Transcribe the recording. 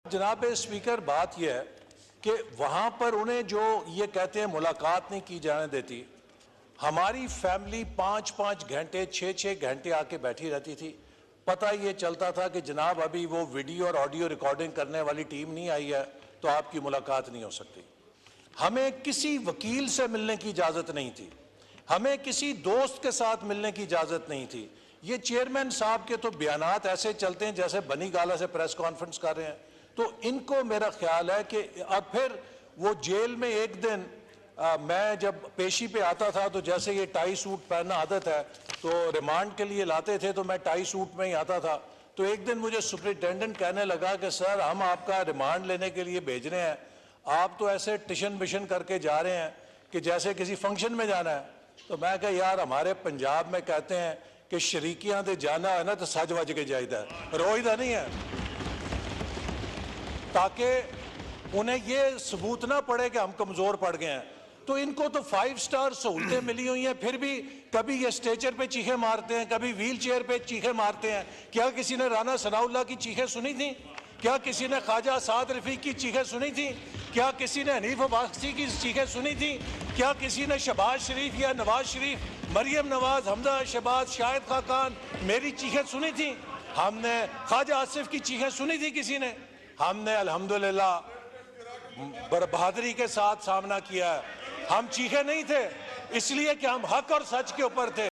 जनाब स्पीकर, बात यह है कि वहां पर उन्हें जो ये कहते हैं मुलाकात नहीं की जाने देती। हमारी फैमिली 5-5 घंटे 6-6 घंटे आके बैठी रहती थी। पता ये चलता था कि जनाब अभी वो वीडियो और ऑडियो रिकॉर्डिंग करने वाली टीम नहीं आई है तो आपकी मुलाकात नहीं हो सकती। हमें किसी वकील से मिलने की इजाज़त नहीं थी, हमें किसी दोस्त के साथ मिलने की इजाज़त नहीं थी। ये चेयरमैन साहब के तो बयानात ऐसे चलते हैं जैसे बनी गाला से प्रेस कॉन्फ्रेंस कर रहे हैं। तो इनको मेरा ख्याल है कि अब फिर वो जेल में एक दिन मैं जब पेशी पे आता था तो जैसे ये टाई सूट पहनना आदत है तो रिमांड के लिए लाते थे तो मैं टाई सूट में ही आता था। तो एक दिन मुझे सुपरिटेंडेंट कहने लगा कि सर हम आपका रिमांड लेने के लिए भेज रहे हैं, आप तो ऐसे टिशन मिशन करके जा रहे हैं कि जैसे किसी फंक्शन में जाना है। तो मैं कहा यार हमारे पंजाब में कहते हैं कि शरीकियां दे जाना है ना तो सज वज के जाइदा, रोईदा नहीं है, ताकि उन्हें ये सबूत ना पड़े कि हम कमजोर पड़ गए हैं। तो इनको तो 5 स्टार सहूलतें मिली हुई हैं, फिर भी कभी ये स्ट्रेचर पे चीखें मारते हैं, कभी व्हील चेयर पे चीखें मारते हैं। क्या किसी ने राना सनाउल्लाह की चीखें सुनी थी? क्या किसी ने ख्वाजा साद रफीक की चीखें सुनी थी? क्या किसी ने हनीफ अब्बासी की चीखें सुनी थी? क्या किसी ने शहबाज शरीफ या नवाज शरीफ, मरियम नवाज, हमजा शहबाज, शाहिद खाकान मेरी चीखें सुनी थी? हमने ख्वाजा आसिफ की चीखें सुनी थी किसी ने? हमने अल्हम्दुलिल्लाह बहादुरी के साथ सामना किया है। हम चीखे नहीं थे इसलिए कि हम हक और सच के ऊपर थे।